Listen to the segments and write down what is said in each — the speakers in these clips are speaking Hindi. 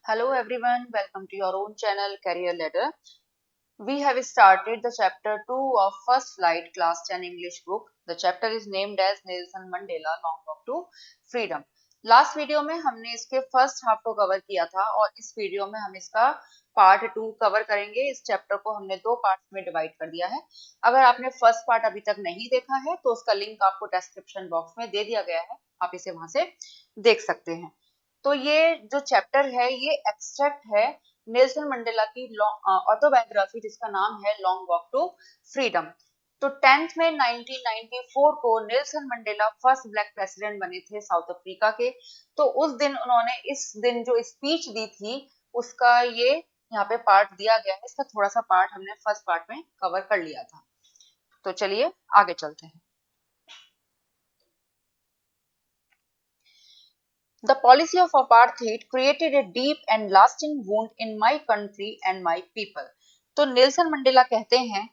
Hello everyone, welcome to your own channel Career Ladder. We have started the chapter 2 of First Flight Class 10 English book. The chapter is named as Nelson Mandela Long Walk to Freedom. Last video में हमने इसके फर्स्ट हाफ को कवर किया था और इस वीडियो में हम इसका पार्ट 2 कवर करेंगे। इस चैप्टर को हमने दो पार्ट्स में डिवाइड कर दिया है। अगर आपने फर्स्ट पार्ट अभी तक नहीं देखा है तो उसका लिंक आपको डिस्क्रिप्शन बॉक्स में दे दिया गया है, आप इसे वहां से देख सकते हैं। तो ये जो चैप्टर है ये एक्सट्रैक्ट है नेल्सन मंडेला की ऑटोबायोग्राफी जिसका नाम है लॉन्ग वॉक टू फ्रीडम। तो 10th में 1994 को Nelson Mandela first black president बने थे साउथ अफ्रीका के। तो उस दिन उन्होंने इस दिन जो स्पीच दी थी उसका ये यहाँ पे पार्ट दिया गया है। इसका थोड़ा सा पार्ट हमने फर्स्ट पार्ट में कवर कर लिया था। तो चलिए आगे चलते हैं। The policy of apartheid created a deep and lasting wound in my country and my people. तो नेल्सन मंडेला कहते हैं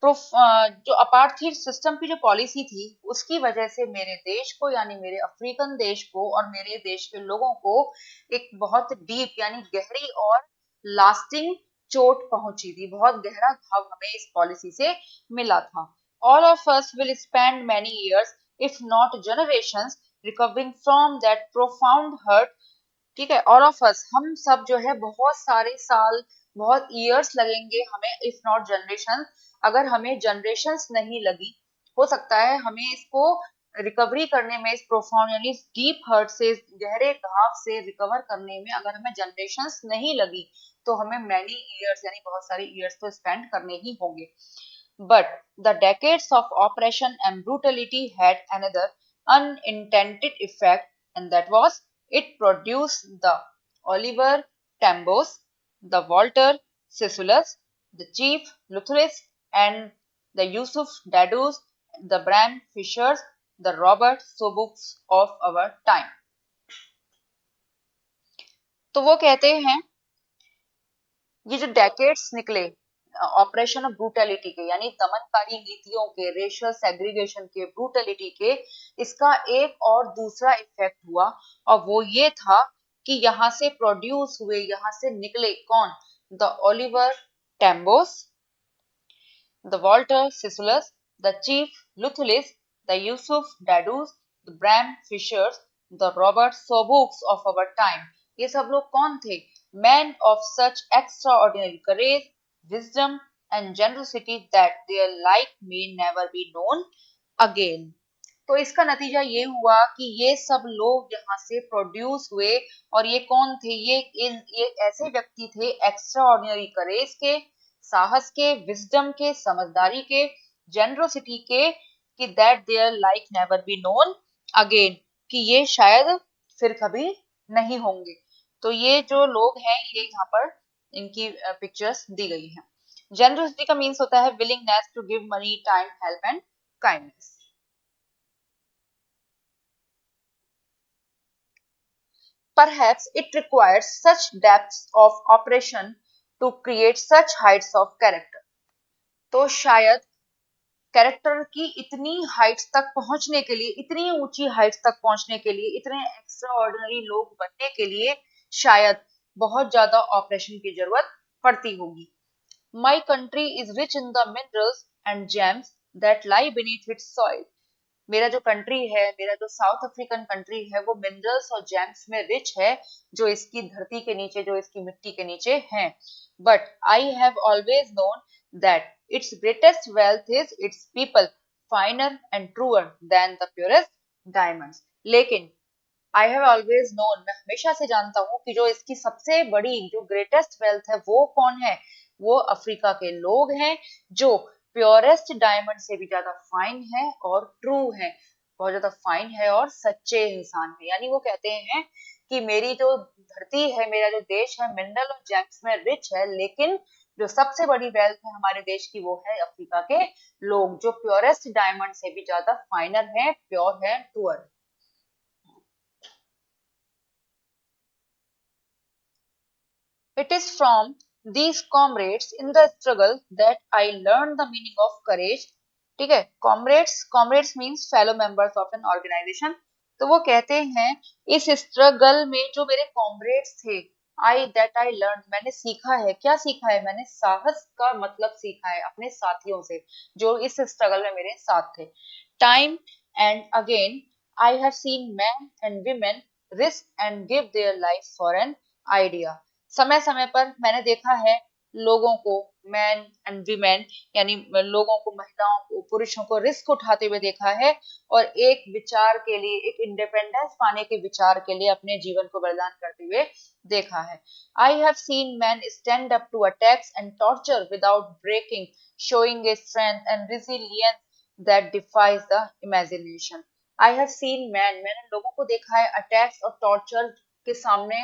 जो अपार्थीड सिस्टम की जो पॉलिसी थी उसकी वजह से मेरे देश को यानी मेरे अफ्रीकन देश को और मेरे देश के लोगों को एक बहुत डीप यानी गहरी और लास्टिंग चोट पहुंची थी। बहुत गहरा घाव हमें इस पॉलिसी से मिला था। All of us will spend many years if not generations recovering from that profound hurt. ठीक है, ऑल ऑफ अस हम सब जो है बहुत सारे साल बहुत ईयर्स लगेंगे हमें इफ नॉट जनरेशन। अगर हमें जनरेशंस नहीं लगी हो सकता है हमें इसको रिकवरी करने में इस प्रोफाउंड यानी डीप हर्ट से गहरे घाव से रिकवर करने में अगर हमें जनरेशंस नहीं लगी तो हमें मैनी ईयर्स यानी बहुत सारे ईयर्स तो स्पेंड करने ही होंगे। But the decades of operation and brutality had another unintended effect, and that was it produced the Oliver Tambos, the Walter Sissulus, the Chief Luthris, and the Yusuf Dadus, the Bram Fishers, the Robert Sobuks of our time. तो वो कहते हैं ये जो डेकेड्स निकले ऑपरेशन ऑफ ब्रूटलिटी के यानी दमनकारी नीतियों के, रेशियल सेग्रीगेशन के, ब्रूटलिटी के, इसका एक और दूसरा इफेक्ट हुआ और वो ये था कि यहाँ से प्रोड्यूस हुए, यहाँ से निकले कौन? The Oliver Tambos, the Walter Sisulus, the Chief Luthulis, the Yusuf Dadoos, the Bram Fischers, the Robert Sobukwes of our time. ये सब लोग कौन थे? Men of such extraordinary courage, wisdom, and generosity that their like may never be known again. तो इसका नतीजा ये हुआ कि ये सब लोग यहाँ से प्रोड्यूस हुए और ये कौन थे? ये ऐसे व्यक्ति थे एक्स्ट्रा ऑर्डिनरी करेज के, साहस के, विजडम के, समझदारी के, जेनरोसिटी के, कि that there like never be known again, कि ये शायद फिर कभी नहीं होंगे। तो ये जो लोग हैं ये यहाँ पर इनकी पिक्चर्स दी गई हैं। जेनरोसिटी का मीन्स होता है willingness to give money, time, help and kindness. Perhaps it requires such depths of operation to create such heights of character. तो शायद कैरेक्टर की इतनी हाइट्स तक पहुंचने के लिए, इतनी ऊंची हाइट्स तक पहुंचने के लिए, इतने एक्स्ट्रा ऑर्डिनरी लोग बनने के लिए शायद बहुत ज्यादा ऑपरेशन की जरूरत पड़ती होगी। My country is rich in the minerals and gems that lie beneath its soil. मेरा जो कंट्री है, मेरा जो साउथ अफ्रीकन कंट्री है वो मिनरल्स और जेम्स में रिच है जो इसकी धरती के नीचे, जो इसकी मिट्टी के नीचे हैं। But I have always known that its greatest wealth is its people, finer and truer than the purest diamonds. लेकिन आई हैव ऑलवेज नोन, मैं हमेशा से जानता हूँ कि जो इसकी सबसे बड़ी जो ग्रेटेस्ट वेल्थ है वो कौन है? वो अफ्रीका के लोग हैं जो प्योरेस्ट डायमंड से भी ज्यादा फाइन है और ट्रू है, बहुत ज्यादा फाइन है और सच्चे इंसान है। यानी वो कहते हैं कि मेरी जो धरती है, मेरा जो देश है मिनरल और जेम्स में रिच है, लेकिन जो सबसे बड़ी वेल्थ है हमारे देश की वो है अफ्रीका के लोग जो प्योरेस्ट डायमंड से भी ज्यादा फाइनर है, प्योर है, truer. It is from these comrades in the struggle that I learned the meaning of courage. ठीक है, comrades means fellow members of an organization. तो वो कहते हैं इस स्ट्रगल में जो मेरे कॉमरेड्स थे, आई लर्न, मैंने सीखा है, क्या सीखा है मैंने, साहस का मतलब सीखा है अपने साथियों से जो इस स्ट्रगल में मेरे साथ थे। Time and again I have seen man and women risk and give their life for an idea. समय समय पर मैंने देखा है लोगों को, मैन एंड वीमेन यानी लोगों को, महिलाओं को, पुरुषों को रिस्क उठाते हुए देखा है और एक विचार के लिए, एक इंडिपेंडेंस पाने के विचार के लिए अपने जीवन को बलिदान करते हुए देखा है। I have seen man stand up to attacks and torture without breaking, showing a strength and resilience that defies the imagination. I have seen man, मैंने लोगों को देखा है अटैक्स और टॉर्चर के सामने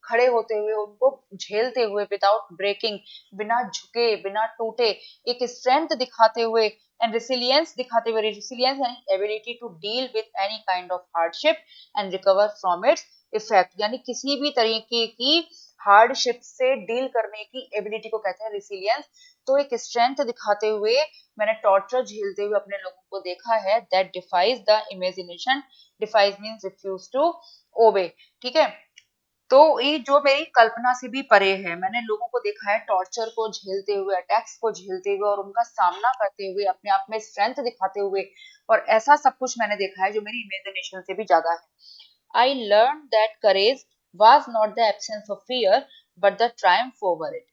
खड़े होते हुए, उनको झेलते हुए, विदाउट ब्रेकिंग, बिना झुके, बिना टूटे, एक स्ट्रेंथ दिखाते हुए एंड रेसिलियंस दिखाते हुए, रेसिलियंस यानी ability to deal with any kind of hardship and recover from its effect, यानी किसी भी तरीके की हार्डशिप से डील करने की एबिलिटी को कहते हैं रेसिलियंस। तो एक स्ट्रेंथ दिखाते हुए मैंने टॉर्चर झेलते हुए अपने लोगों को देखा है, that defies the imagination, defies means refuse to obey, ठीक है। तो ये जो मेरी कल्पना से भी परे है, मैंने लोगों को देखा है टॉर्चर को झेलते हुए, अटैक्स को झेलते हुए और उनका सामना करते हुए, अपने आप में स्ट्रेंथ दिखाते हुए, और ऐसा सब कुछ मैंने देखा है जो मेरी इमेजिनेशन से भी ज्यादा है। I learn that courage was not the absence of fear but the Triumph over it.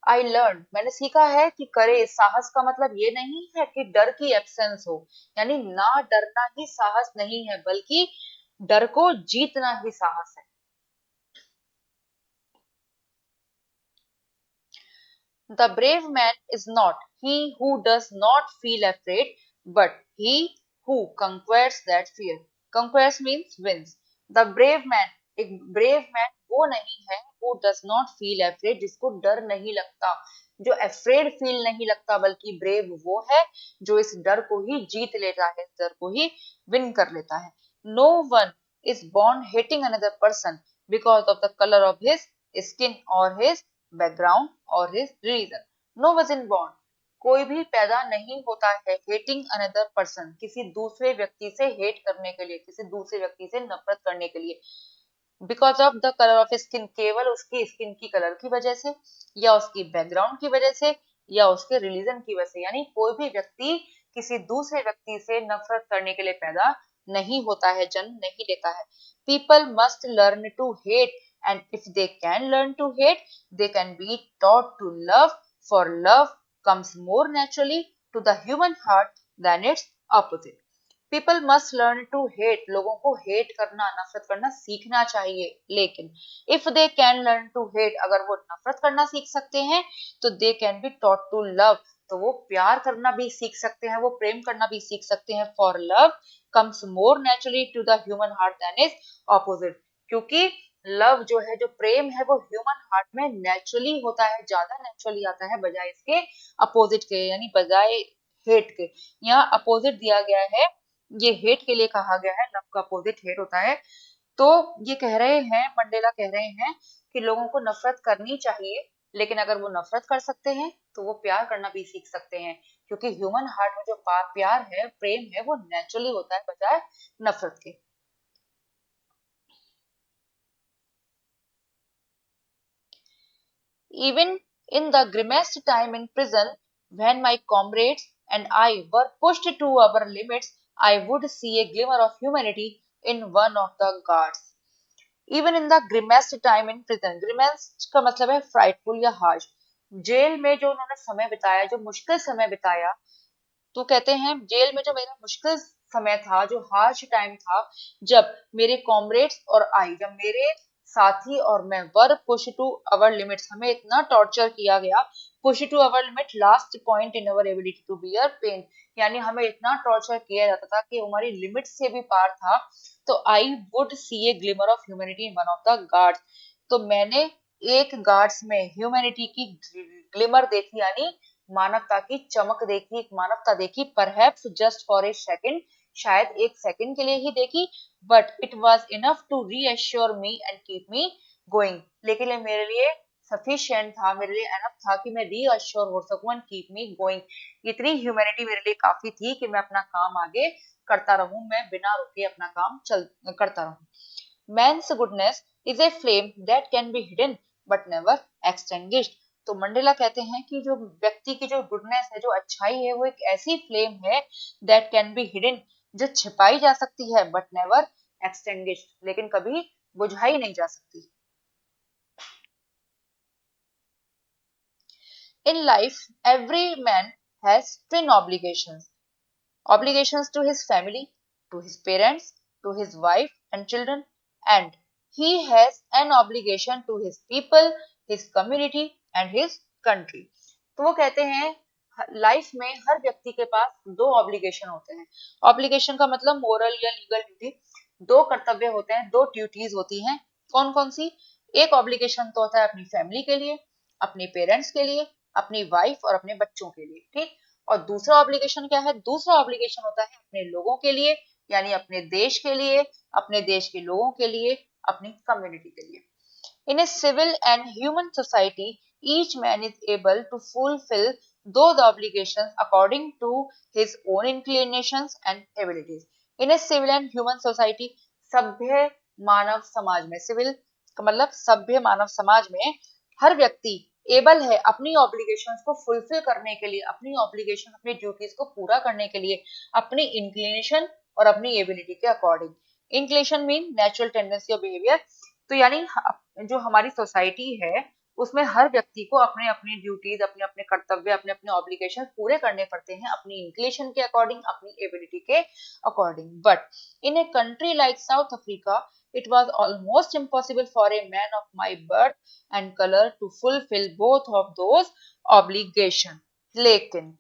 I learn, मैंने सीखा है कि करेज, साहस का मतलब ये नहीं है कि डर की एब्सेंस हो, यानी ना डरना ही साहस नहीं है, बल्कि डर को जीतना ही साहस है। The brave man is not he who does not feel afraid, but he who conquers that fear. Conquers means wins. The brave man, एक brave man वो नहीं है who does not feel afraid, जिसको डर नहीं लगता, जो afraid feel नहीं लगता, बल्कि brave वो है जो इस डर को ही जीत लेता है, इस डर को ही win कर लेता है। No one is born hating another person because of the color of his skin or his background और his religion. No was in born, कोई भी पैदा नहीं होता है हेटिंग अनदर पर्सन, किसी दूसरे व्यक्ति से हेट करने के लिए, किसी दूसरे व्यक्ति से नफरत करने के लिए, because of the colour of skin, केवल उसकी स्किन की कलर की वजह से, या उसकी बैकग्राउंड की वजह से, या उसके रिलीजन की वजह से, यानी कोई भी व्यक्ति किसी दूसरे व्यक्ति से नफरत करने के लिए पैदा नहीं होता है, जन्म नहीं लेता है। People must learn to hate and if they can learn to hate they can be taught to love, for love comes more naturally to the human heart than its opposite. People must learn to hate, लोगों को hate करना, नफरत करना सीखना चाहिए, लेकिन if they can learn to hate, अगर वो नफरत करना सीख सकते हैं तो they can be taught to love, तो वो प्यार करना भी सीख सकते हैं, वो प्रेम करना भी सीख सकते हैं। For love comes more naturally to the human heart than its opposite, क्योंकि लव जो है, जो प्रेम है, वो ह्यूमन हार्ट में नेचुरली होता है, ज्यादा नेचुरली आता है बजाय इसके अपोजिट के, यानी बजाय हेट के। यहाँ अपोजिट दिया गया है, ये हेट के लिए कहा गया है, लव का अपोजिट हेट होता है। तो ये कह रहे हैं, मंडेला कह रहे हैं कि लोगों को नफरत करनी चाहिए, लेकिन अगर वो नफरत कर सकते हैं तो वो प्यार करना भी सीख सकते हैं, क्योंकि ह्यूमन हार्ट में जो प्यार है, प्रेम है, वो नेचुरली होता है बजाय नफरत के। Even in the grimmest time in prison, when my comrades and I were pushed to our limits, I would see a glimmer of humanity in one of the guards. Even in the grimmest time in prison, grimmest का मतलब है frightful या harsh, जेल में जो उन्होंने समय बिताया, जो मुश्किल समय बिताया, तो कहते हैं जेल में जो मेरा मुश्किल समय था, जो हार्श टाइम था, जब मेरे कॉमरेड्स और आई, जब मेरे साथी और मैं were push to our limits, हमें इतना टॉर्चर किया गया, push to our limit, last point in our ability to bear pain, यानी हमें इतना टॉर्चर किया जाता था कि हमारी लिमिट से भी पार था। तो I would see A glimmer of humanity in one of the guards, तो मैंने एक गार्ड्स में ह्यूमैनिटी की ग्लिमर देखी, यानी मानवता की चमक देखी, एक मानवता देखी, perhaps just for a second, शायद एक सेकंड के लिए ही देखी, but it was enough to reassure me and keep me going, लेकिन ये मेरे लिए सफिशिएंट था, मेरे लिए एनफ था कि मैं रीअश्योर हो सकूं एंड कीप मी गोइंग। इतनी ह्यूमैनिटी मेरे लिए काफी थी कि मैं अपना काम आगे करता रहूं, मैं बिना रुके अपना काम चल करता रहूं। Man's goodness is a flame that can be hidden but never extinguished। तो मंडेला कहते हैं कि जो व्यक्ति की जो गुडनेस है, जो अच्छाई है, वो एक ऐसी फ्लेम है that can be hidden, जो छिपाई जा सकती है but never extinguished, लेकिन कभी बुझाई नहीं जा सकती। In life, every man has twin obligations. Obligations to his family, to his parents, to his wife and children, and he has an obligation to his people, his community and his country। तो वो कहते हैं लाइफ में हर व्यक्ति के पास दो ऑब्लिगेशन होते हैं। ऑब्लिगेशन का मतलब मोरल या लीगल ड्यूटी। दो कर्तव्य होते हैं, दो ड्यूटीज होती हैं। कौन कौन सी? एक ऑब्लिगेशन तो होता है अपनी फैमिली के लिए, अपने पेरेंट्स के लिए, अपनी वाइफ और अपने बच्चों के लिए, ठीक। और दूसरा ऑब्लिगेशन क्या है? दूसरा ऑब्लिगेशन होता है अपने लोगों के लिए, यानी अपने देश के लिए, अपने देश के लोगों के लिए, अपनी कम्युनिटी के लिए। In a civil and human society, each man is able to fulfill those obligations according to his own inclinations and abilities. In a civil and human society, सभ्य मानव समाज में, सिविल का मतलब सभ्य मानव समाज में हर व्यक्ति एबल है अपनी ऑब्लिगेशंस को फुलफिल करने के लिए, अपनी ऑब्लिगेशन, अपनी ड्यूटीज को पूरा करने के लिए अपनी इंक्लिनेशन और अपनी एबिलिटी के according. Inclination mean natural tendency of behaviour. तो यानी जो हमारी सोसाइटी है उसमें हर व्यक्ति को अपने अपनी ड्यूटीज, अपने अपने कर्तव्य, अपने अपने ऑब्लिगेशन पूरे करने पड़ते हैं अपनी इंक्लिनेशन के अकॉर्डिंग, अपनी एबिलिटी के according. But in a country like south Africa, it was almost impossible for a man of my birth and color to fulfill both of those obligations। लेकिन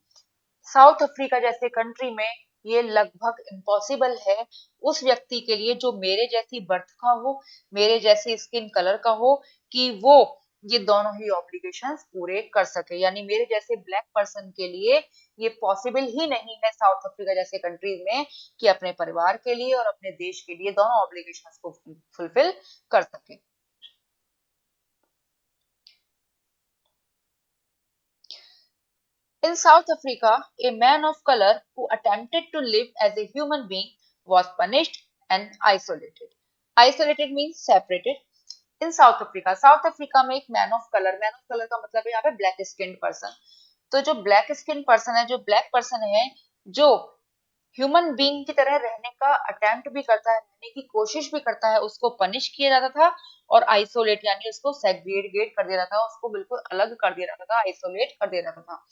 साउथ अफ्रीका जैसे कंट्री में ये लगभग इम्पॉसिबल है उस व्यक्ति के लिए जो मेरे जैसी बर्थ का हो, मेरे जैसी स्किन कलर का हो, कि वो ये दोनों ही ऑब्लिगेशंस पूरे कर सके। यानी मेरे जैसे ब्लैक पर्सन के लिए ये पॉसिबल ही नहीं है साउथ अफ्रीका जैसे कंट्रीज में कि अपने परिवार के लिए और अपने देश के लिए दोनों ऑब्लिगेशंस को फुलफिल कर सके। In South Africa, a man of color who attempted to live as a human being was punished and isolated. Isolated means separated. In South Africa, South Africa में एक मैन ऑफ कलर का मतलब है यहाँ पे ब्लैक स्किन पर्सन। तो जो ब्लैक स्किन पर्सन है, जो ब्लैक पर्सन है, जो ह्यूमन बीइंग की तरह रहने का अटेम्प्ट भी करता है, रहने की कोशिश भी करता है, उसको पनिश किया जाता था और आइसोलेट यानी उसको सेग्रीगेट कर दिया जाता था, उसको बिल्कुल अलग कर दिया जाता था, आइसोलेट कर दिया जाता था।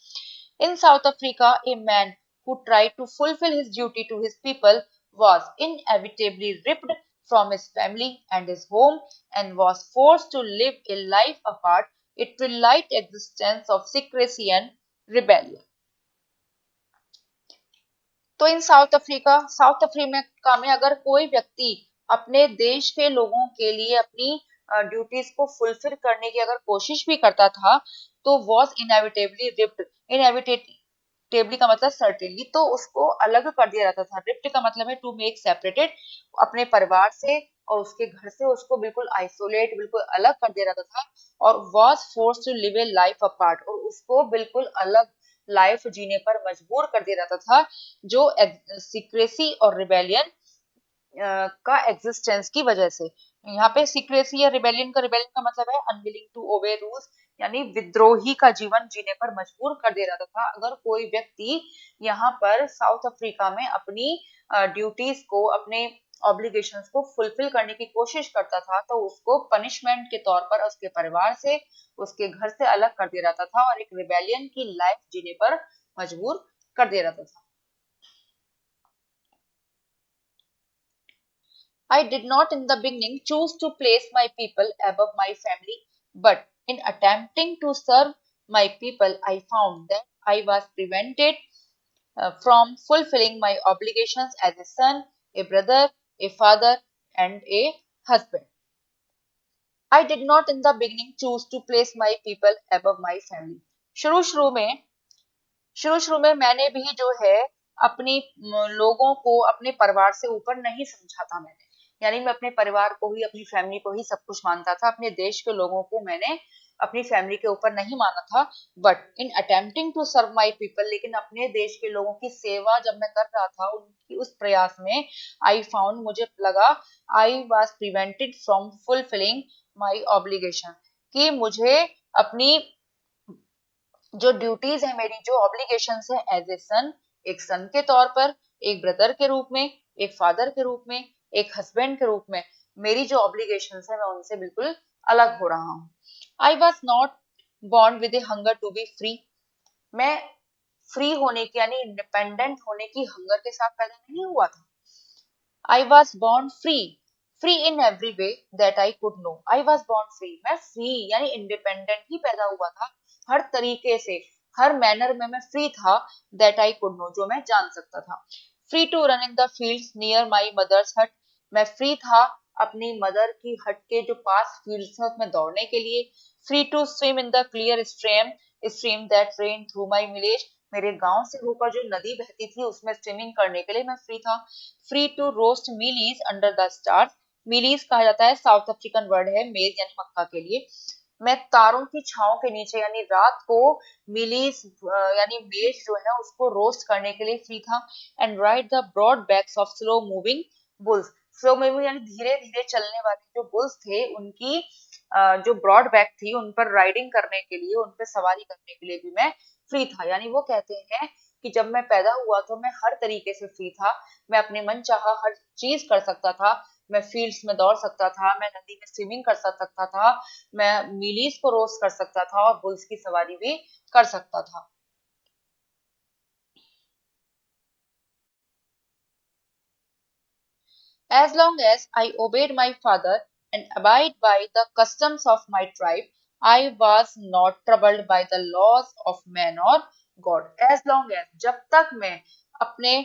In South Africa, a man who tried to fulfill his duty to his people was inevitably ripped from his family and his home and was forced to live a life apart, a twilight existence of secrecy and rebellion। तो इन साउथ अफ्रीका में अगर कोई व्यक्ति अपने देश के लोगों के लिए अपनी ड्यूटीज को फुलफिल करने की अगर कोशिश भी करता था तो वॉज इनएविटेबली रिप्ड। इनएविटेबली का मतलब सर्टेनली, तो उसको अलग कर दिया जाता था। रिप्ड का मतलब है टू मेक सेपरेटेड, अपने परिवार से और उसके घर से उसको बिल्कुल आइसोलेट, बिल्कुल अलग कर दिया जाता था। और was force to live a life apart, और उसको बिल्कुल अलग लाइफ जीने पर मजबूर कर दिया जाता था, जो सीक्रेसी और रिबेलियन का एग्जिस्टेंस की वजह से। यहाँ पे सीक्रेसी या रिबेलियन का मतलब है अनविलिंग टू ओबे रूल्स, यानी विद्रोही का जीवन जीने पर मजबूर कर दिया जाता था। अगर कोई व्यक्ति यहाँ पर साउथ अफ्रीका में अपनी ड्यूटीज को, अपने ऑब्लिगेशंस को फुलफिल करने की कोशिश करता था तो उसको पनिशमेंट के तौर पर उसके परिवार से, उसके घर से अलग कर दिया जाता था और एक रिबेलियन की लाइफ जीने पर मजबूर कर दिया जाता था। I did not in the beginning choose to place my people above my family, but in attempting to serve my people, I found that I was prevented from fulfilling my obligations as a son, a brother, a father, and a husband. I did not in the beginning choose to place my people above my family. शुरू शुरू में मैंने भी जो है अपनी लोगों को अपने परिवार से ऊपर नहीं समझा था। मैंने यानी मैं अपने परिवार को ही, अपनी फैमिली को ही सब कुछ मानता था, अपने देश के लोगों को मैंने अपनी फैमिली के ऊपर नहीं माना था। But in attempting to serve my people, लेकिन अपने देश के लोगों की सेवा जब मैं कर रहा था, उनकी उस प्रयास में आई फाउंड, मुझे लगा, I was prevented from fulfilling my obligation, कि मुझे अपनी जो ड्यूटीज है, मेरी जो ऑब्लिगेशंस है एज ए सन, एक सन के तौर पर, एक ब्रदर के रूप में, एक फादर के रूप में, एक हस्बैंड के रूप में, मेरी जो ऑब्लिगेशंस है मैं उनसे बिल्कुल अलग हो रहा हूँ। I was not born with a hunger to be free. मैं फ्री होने की यानी इंडिपेंडेंट होने की हंगर के साथ पैदा नहीं हुआ था। I was born free, free in every way that I could know. I was born free, मैं फ्री यानी इंडिपेंडेंट ही पैदा हुआ था, हर तरीके से, हर मैनर में मैं फ्री था, दैट आई कुड नो, जो मैं जान सकता था। Free to run in the fields near my mother's hut, मैं फ्री था अपनी मदर की हट के जो पास फील्ड्स है उसमें दौड़ने के लिए। Free to swim in the clear stream that ran through my village, मेरे गांव से होकर जो नदी बहती थी उसमें स्विमिंग करने के लिए मैं फ्री था। Free to roast mealies under the stars, mealies कहा जाता है साउथ अफ्रीकन वर्ड है मेज यानी मक्का के लिए। मैं तारों की छांव के नीचे यानी रात को मिलीज यानी मेज जो है उसको रोस्ट करने के लिए फ्री था। And ride the broad backs of slow moving bulls, slow moving यानी धीरे धीरे चलने वाले जो बुल्स थे उनकी जो ब्रॉड बैक थी उन पर राइडिंग करने के लिए, उन पर सवारी करने के लिए भी मैं फ्री था। यानी वो कहते हैं कि जब मैं पैदा हुआ तो मैं हर तरीके से फ्री था, मैं अपने मन चाहा हर चीज कर सकता था। मैं फील्ड्स में दौड़ सकता था, मैं नदी में स्विमिंग कर सकता था, मैं मिलीज को रोस्ट कर सकता था और बुल्स की सवारी भी कर सकता था। As long as I obeyed my father and abide by the customs of my tribe, I was not troubled by the laws of man or God. As long as जब तक मैं अपने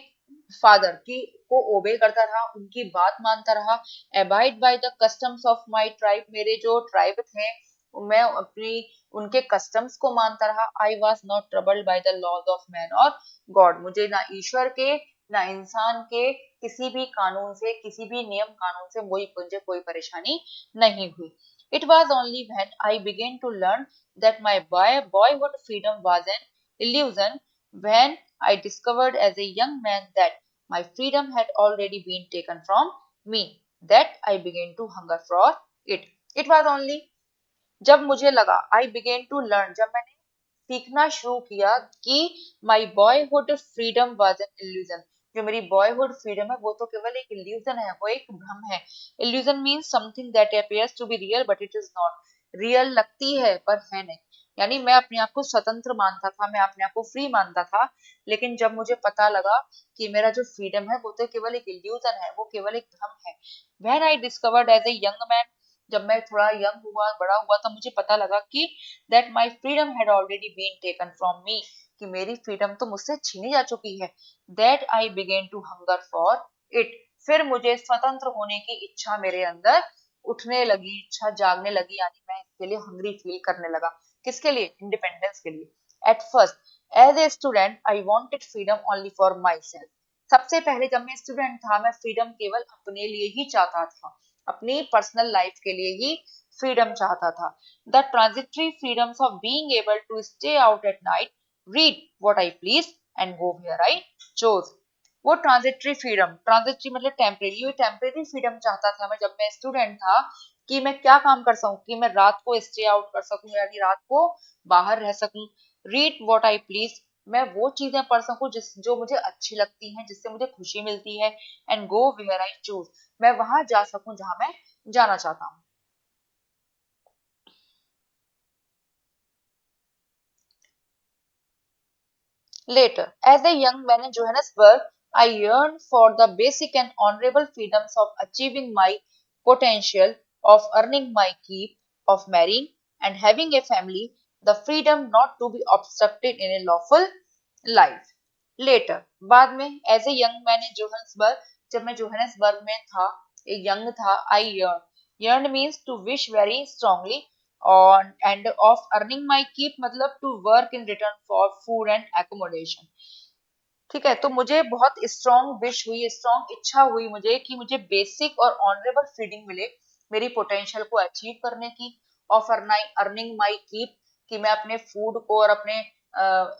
फादर की को ओबे करता रहा, उनकी बात मानता रहा, abide by the customs of my tribe, मेरे जो ट्राइब थे मैं अपनी उनके कस्टम्स को मानता रहा। I was not troubled by the laws of man और गॉड, मुझे ना ईश्वर के ना इंसान के किसी भी कानून से, किसी भी नियम कानून से मुझे कोई परेशानी नहीं हुई। It was only when I began to learn that my boyhood freedom was an illusion, when I discovered as a young man that my freedom had already been taken from me, that I began to hunger for it. It was only जब मुझे लगा, आई बिगेन टू लर्न, जब मैंने सीखना शुरू किया कि my boyhood freedom was an illusion, जो मेरी बॉयहुड फ्रीडम है वो तो केवल एक इल्यूजन है, वो एक भ्रम है। Illusion means something that appears to be real but it is not, real लगती है पर है नहीं। यानी मैं अपने आप को स्वतंत्र मानता था, मैं अपने आप को फ्री मानता था, लेकिन जब मुझे पता लगा कि मेरा जो फ्रीडम है वो तो केवल एक इल्यूजन है, वो केवल एक भ्रम है। When I discovered as a young man, जब मैं थोड़ा यंग हुआ, बड़ा हुआ, तब मुझे पता लगा कि that my freedom had already been taken from me, कि मेरी फ्रीडम तो मुझसे छीनी जा चुकी है। That I began to hunger for it, फिर मुझे स्वतंत्र होने की इच्छा मेरे अंदर उठने लगी, इच्छा जागने लगी, यानी मैं इसके लिए हंग्री फील करने लगा। किसके लिए? इंडिपेंडेंस के लिए। At first as a student I wanted freedom only for myself, सबसे पहले जब मैं स्टूडेंट था मैं फ्रीडम केवल अपने लिए ही चाहता था, अपनी पर्सनल लाइफ के लिए ही फ्रीडम चाहता था। The transitory freedoms of being able to stay out at night, read what I please and go where I chose, वो ट्रांजिटरी फ्रीडम, ट्रांजिटरी मतलब टेम्परेरी, वो टेम्परेरी फ्रीडम चाहता था मैं जब मैं स्टूडेंट था, कि मैं क्या काम कर सकूं, कि मैं रात को स्टे आउट कर सकूं यानी रात को बाहर रह सकूं। रीड व्हाट आई प्लीज, मैं वो चीजें पढ़ सकूं जिस जो मुझे अच्छी लगती हैं, जिससे मुझे खुशी मिलती है। And go where I choose, मैं वहां जा सकूं जहां मैं जाना चाहता हूँ। Later, as a young man in Johannesburg, I yearned for the basic and honorable freedoms of achieving my potential, of earning my keep, of marrying and having a family, the freedom not to be obstructed in a lawful life. Later, बाद में, as a young man in Johannesburg, जब मैं जोहान्सबर्ग में था, एक यंग था, I yearned. Yearned means to wish very strongly on and of earning my keep मतलब to work in return for food and accommodation। ठीक है, तो मुझे बहुत स्ट्रॉन्ग विश हुई, स्ट्रॉन्ग इच्छा हुई मुझे कि मुझे बेसिक और ऑनरेबल फीडिंग मिले मेरी पोटेंशियल को अचीव करने की, ऑफ अर्निंग माई कीप, कि मैं अपने फूड को और अपने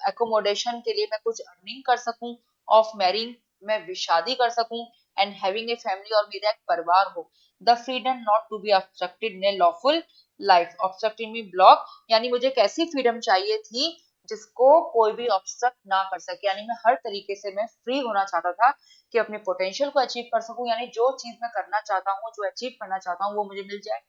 एकोमोडेशन के लिए मैं कुछ अर्निंग कर सकूं, ऑफ मैरिंग, मैं शादी कर सकूं, एंड हैविंग ए फैमिली, और मेरा एक परिवार हो। The freedom not to be obstructed in a lawful life, obstructing me block, यानी मुझे कैसी फ्रीडम चाहिए थी जिसको कोई भी ऑब्स्ट्रक्ट ना कर सके, यानी मैं हर तरीके से मैं फ्री होना चाहता था कि अपने पोटेंशियल को अचीव कर सकूं, यानी जो चीज मैं करना चाहता हूँ, जो अचीव करना चाहता हूँ वो मुझे मिल जाए,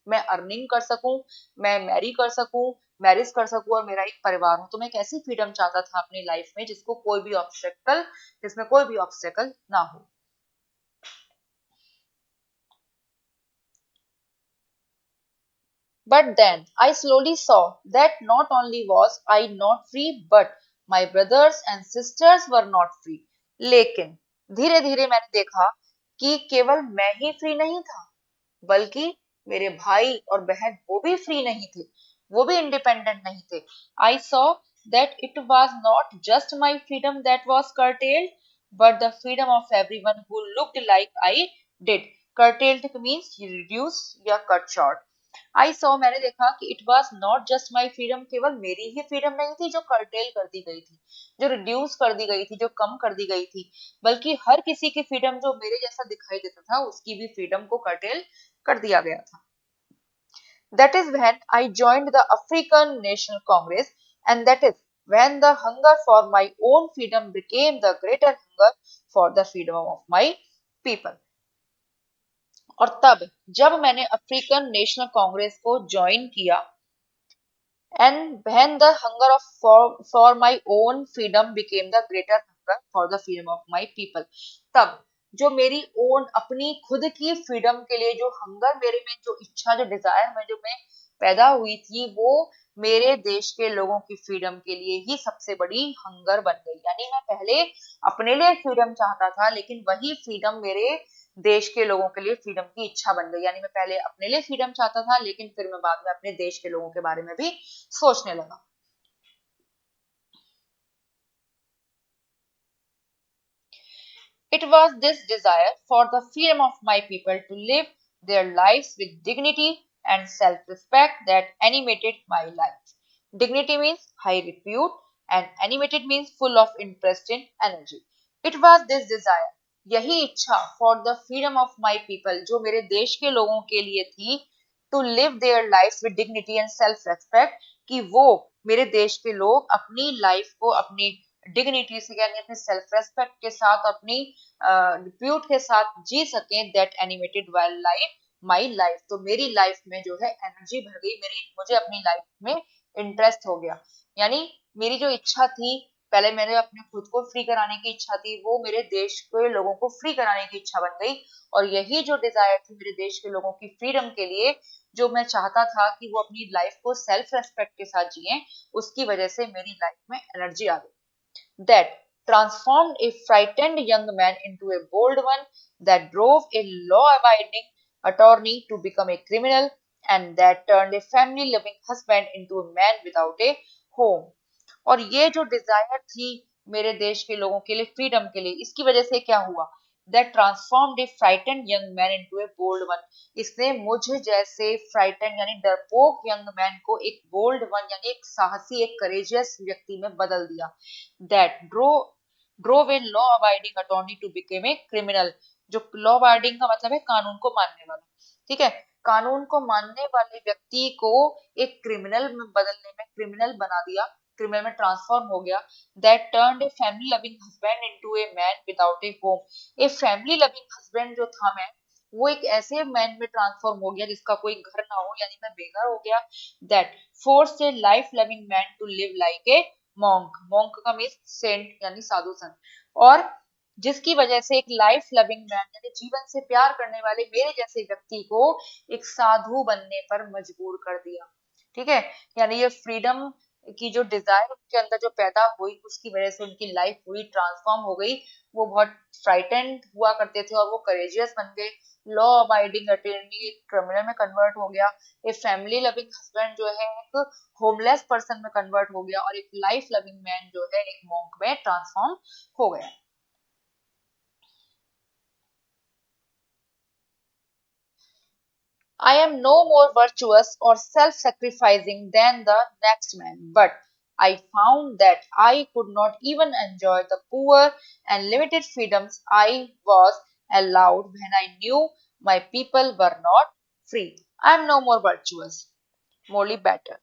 मैं अर्निंग कर सकूं, मैं मैरी कर सकूं, मैरिज कर सकूं और मेरा एक परिवार हो। तो मैं कैसी फ्रीडम चाहता था अपनी लाइफ में जिसको कोई भी ऑब्स्टेकल, जिसमें कोई भी ऑब्स्टेकल ना हो। But then I slowly saw that not only was I not free, but my brothers and sisters were not free. लेकिन धीरे धीरे मैंने देखा कि केवल मैं ही फ्री नहीं था, बल्कि मेरे भाई और बहन वो भी फ्री नहीं थे, वो भी इंडिपेंडेंट नहीं थे। I saw that it was not just my freedom that was curtailed, but the freedom of everyone who looked like I did. Curtailed means reduce या cut short। आई सॉ मैंने देखा कि it was not just my freedom, केवल मेरी ही फ्रीडम नहीं थी जो कर्टेल कर दी गई थी, जो रिड्यूस कर दी गई थी, जो कम कर दी गई थी, बल्कि हर किसी की फ्रीडम जो मेरे जैसा दिखाई देता था उसकी भी फ्रीडम को कर्टेल कर दिया गया था। That is when I joined the African National Congress, and that is when the hunger for my own freedom became the greater hunger for the freedom of my people। और तब जब मैंने अफ्रीकन नेशनल कांग्रेस को ज्वाइन किया, and when the hunger of for my own freedom became the greater hunger for the freedom of my people, तब जो मेरी ओन अपनी खुद की फ्रीडम के लिए जो हंगर मेरे में, जो इच्छा, जो डिजायर में जो मैं पैदा हुई थी, वो मेरे देश के लोगों की फ्रीडम के लिए ही सबसे बड़ी हंगर बन गई। यानी मैं पहले अपने लिए फ्रीडम चाहता था, लेकिन वही फ्रीडम मेरे देश के लोगों के लिए फ्रीडम की इच्छा बन गई। यानी मैं पहले अपने लिए फ्रीडम चाहता था, लेकिन फिर मैं बाद में अपने देश के लोगों के बारे में भी सोचने लगा। It was this desire for the freedom of my people to live their lives with dignity and self respect that animated my life. Dignity means high repute, and animated means full of interest and energy. It was this desire, यही इच्छा for the freedom of my people, जो मेरे देश के लोगों के लिए थी, to live their lives with dignity and self respect, कि वो मेरे देश के लोग अपनी लाइफ को अपनी डिग्निटी से, यानी अपने सेल्फ रेस्पेक्ट के साथ, अपनी रिप्यूट के साथ जी सकें, that animated wild life my life. तो मेरी लाइफ में जो है एनर्जी भर गई, मेरी मुझे अपनी लाइफ में इंटरेस्ट हो गया। यानी मेरी जो इच्छा थी, पहले मैंने अपने खुद को फ्री कराने की इच्छा थी, वो मेरे देश के लोगों को फ्री कराने की इच्छा बन गई। और यही जो डिजायर थी मेरे देश के लोगों की फ्रीडम के लिए, जो मैं चाहता था कि वो अपनी लाइफ को सेल्फ रेस्पेक्ट के साथ जिए, उसकी वजह से मेरी लाइफ में एनर्जी आ गई, that transformed a frightened young man into a bold one, that drove a law abiding attorney to become a criminal, and that turned a family loving husband into a man without a home। और ये जो डिजायर थी मेरे देश के लोगों के लिए फ्रीडम के लिए, इसकी वजह से क्या हुआ, that transformed a frightened young man into a bold one. इसने मुझे जैसे फ्राइटेंड यानी डरपोक यंग मैन को एक बोल्ड वन यानी एक साहसी, एक करेजियस व्यक्ति में बदल दिया। That drove a law abiding attorney to became a criminal. जो लॉ अबाइडिंग का मतलब है कानून को मानने वाला, ठीक है, कानून को मानने वाले व्यक्ति को एक क्रिमिनल में बदलने में, क्रिमिनल बना दिया, क्रिमिनल में ट्रांसफॉर्म हो गया। That turned a family loving husband into a man without A home. A family loving husband जो था मैं, वो एक ऐसे मैन में ट्रांसफॉर्म हो गया जिसका कोई घर ना हो, यानी मैं बेघर हो गया। That force a life loving man to live like a monk. Monk का मीन सेंट यानी साधु संत। और जिसकी वजह से एक लाइफ लविंग मैन यानी जीवन से प्यार करने वाले मेरे जैसे व्यक्ति को एक साधु बनने पर मजबूर कर दिया, ठीक है। यानी ये फ्रीडम की जो डिजायर उनके अंदर जो पैदा हुई, उसकी वजह से उनकी लाइफ पूरी ट्रांसफॉर्म हो गई। वो बहुत फ्राइटेंड हुआ करते थे और वो करेजियस बन गए। लॉ अबाइडिंग अटॉर्नी क्रिमिनल में कन्वर्ट हो गया। एक फैमिली लविंग हस्बैंड जो है एक होमलेस पर्सन में कन्वर्ट हो गया, और एक लाइफ लविंग मैन जो है एक मॉन्क में ट्रांसफॉर्म हो गया। I am no more virtuous or self sacrificing than the next man, but I found that I could not even enjoy the poor and limited freedoms I was allowed when I knew my people were not free. I am no more virtuous. Morally better,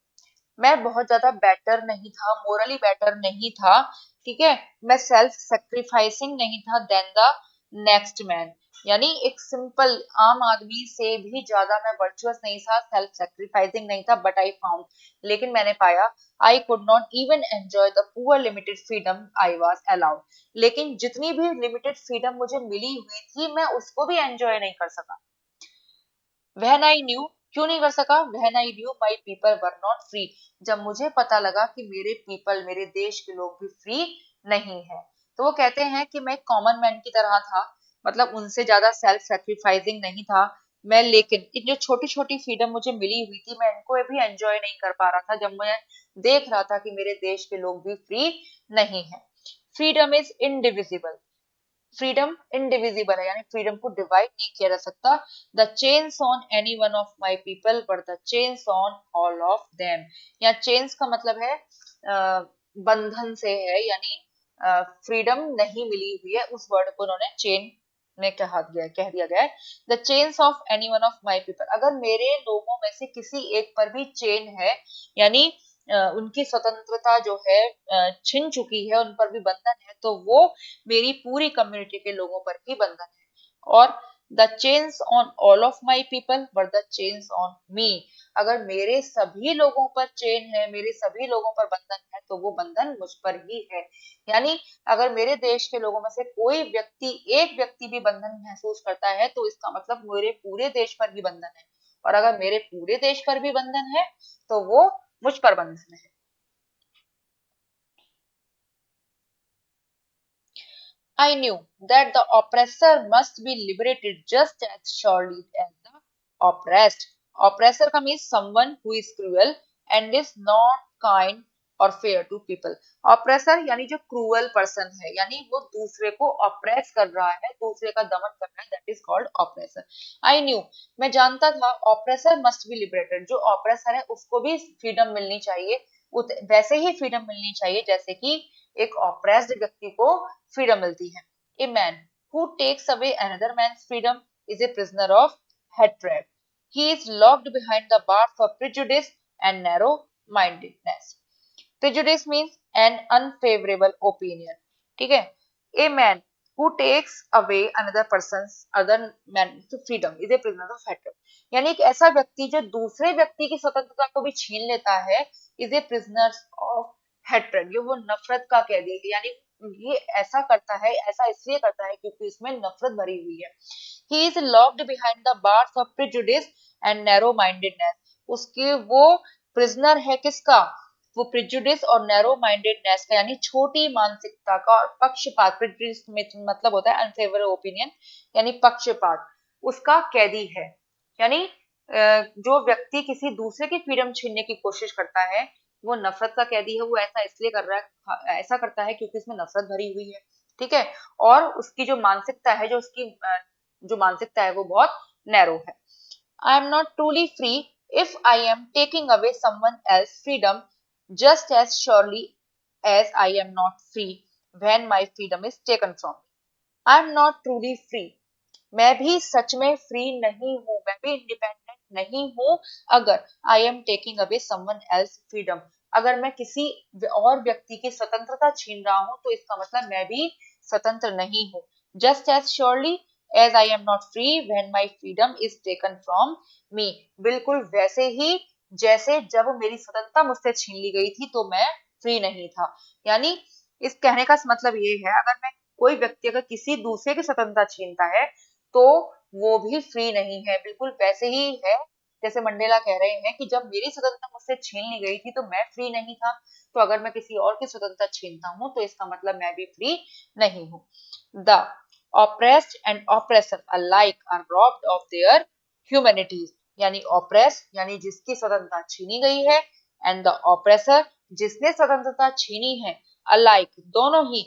मैं बहुत ज्यादा बेटर नहीं था, मोरली बेटर नहीं था, ठीक है। मैं सेल्फ सेक्रीफाइसिंग नहीं था देन द नेक्स्ट मैन, यानी एक सिंपल आम आदमी से भी ज्यादा मैं वर्चुअस नहीं था, सेल्फ सेक्रीफाइसिंग नहीं था, बट आई फाउंड, लेकिन मैंने पाया, I could not even enjoy the poor limited freedom I was allowed, लेकिन जितनी भी लिमिटेड फ्रीडम मुझे मिली हुई थी मैं उसको भी एंजॉय नहीं कर सका। व्हेन आई न्यू, क्यों नहीं कर सका, when I knew my people were not free, जब मुझे पता लगा कि मेरे पीपल, मेरे देश के लोग भी फ्री नहीं है। तो वो कहते हैं कि मैं कॉमन मैन की तरह था, मतलब उनसे ज्यादा सेल्फ सेक्रीफाइसिंग नहीं था मैं, लेकिन इन जो छोटी छोटी फ्रीडम मुझे मिली हुई थी मैं इनको भी एंजॉय नहीं कर पा रहा था, जब मैं देख रहा था कि मेरे देश के लोग भी फ्री नहीं है। Freedom is indivisible, freedom indivisible है, यानी फ्रीडम को डिवाइड नहीं किया जा सकता। The chains on any one of my people but the chains on all of them, या चेन्स का मतलब है बंधन से है, यानी फ्रीडम नहीं मिली हुई है, उस वर्ड को उन्होंने चेन में कह दिया गया है। The chains of any one of my people, अगर मेरे लोगों में से किसी एक पर भी चेन है, यानी उनकी स्वतंत्रता जो है छिन चुकी है, उन पर भी बंधन है, तो वो मेरी पूरी कम्युनिटी के लोगों पर भी बंधन है। और the chains on all of my people were the chains on me, अगर मेरे सभी लोगों पर चेन है, मेरे सभी लोगों पर बंधन है, तो वो बंधन मुझ पर ही है। यानी अगर मेरे देश के लोगों में से कोई व्यक्ति, एक व्यक्ति भी बंधन महसूस करता है, तो इसका मतलब मेरे पूरे देश पर भी बंधन है, और अगर मेरे पूरे देश पर भी बंधन है तो वो मुझ पर बंधन है। I knew that the oppressor must be liberated just as surely as the oppressed. Oppressor का means someone who is cruel and is not kind or fair to people. Oppressor यानी जो cruel person है, यानी वो दूसरे को oppress कर रहा है, दूसरे का दमन कर रहा है, that is called oppressor. I knew, मैं जानता था, oppressor must be liberated, जो oppressor है उसको भी freedom मिलनी चाहिए, वैसे ही freedom मिलनी चाहिए जैसे कि एक oppressed व्यक्ति को फ्रीडम मिलती है। A man who takes away another man's freedom is a prisoner of hatred. He is locked behind the bars of prejudice and narrow mindedness. Prejudice means an unfavorable opinion. ठीक है? A man who takes away another person's other man's freedom is a prisoner of hatred. यानी एक ऐसा व्यक्ति जो दूसरे व्यक्ति की स्वतंत्रता को भी छीन लेता है, is a prisoner of hatred. ये वो नफरत का कैदी है, यानी ये ऐसा करता है, ऐसा इसलिए करता है क्योंकि इसमें नफरत भरी हुई है। He is locked behind the bars of prejudice and narrow mindedness. उसके वो प्रिजनर है किसका, वो प्रिजुडिस और नैरो माइंडेडनेस का, यानी छोटी मानसिकता का, और पक्षपात, प्रिजुडिस मतलब होता है अनफेवरेबल ओपिनियन, यानी पक्षपात, उसका कैदी है। यानी जो व्यक्ति किसी दूसरे की फ्रीडम छीनने की कोशिश करता है वो नफरत का कैदी है, वो ऐसा इसलिए कर रहा है, ऐसा करता है क्योंकि इसमें नफरत भरी हुई है, ठीक है। और उसकी जो मानसिकता है, जो उसकी जो मानसिकता है वो बहुत नैरो है। I am not truly free if I am taking away someone else's freedom just as surely as I am not free when my freedom is taken from me. I am not truly free. मैं भी सच में फ्री नहीं हूँ, मैं भी इंडिपेंडेंट नहीं हूँ अगर I am taking away someone else freedom, अगर मैं किसी और व्यक्ति की स्वतंत्रता छीन रहा हूँ तो इसका मतलब मैं भी स्वतंत्र नहीं हूँ। Just as surely as I am not free when my freedom is taken from me, बिल्कुल वैसे ही जैसे जब मेरी स्वतंत्रता मुझसे छीन ली गई थी तो मैं फ्री नहीं था। यानी इस कहने का मतलब ये है, अगर मैं, कोई व्यक्ति अगर किसी दूसरे की स्वतंत्रता छीनता है तो वो भी फ्री नहीं है, बिल्कुल वैसे ही है जैसे मंडेला कह रहे हैं कि जब मेरी स्वतंत्रता मुझसे छीन ली गई थी तो मैं फ्री नहीं था, तो अगर मैं किसी और की स्वतंत्रता छीनता हूँ तो इसका मतलब मैं भी फ्री नहीं हूँ। The oppressed and oppressor alike are robbed of their humanities, यानी oppress यानी जिसकी स्वतंत्रता छीनी गई है, and the oppressor जिसने स्वतंत्रता छीनी है, alike दोनों ही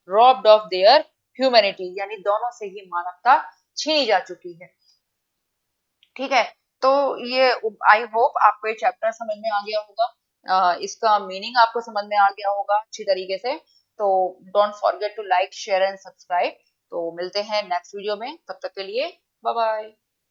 robbed of their humanity, यानी दोनों से ही मानवता छीनी जा चुकी है। ठीक है, तो ये आई होप आपको ये चैप्टर समझ में आ गया होगा, इसका मीनिंग आपको समझ में आ गया होगा अच्छी तरीके से। तो don't forget to like share and subscribe. तो मिलते हैं नेक्स्ट वीडियो में, तब तक के लिए बाय बाय।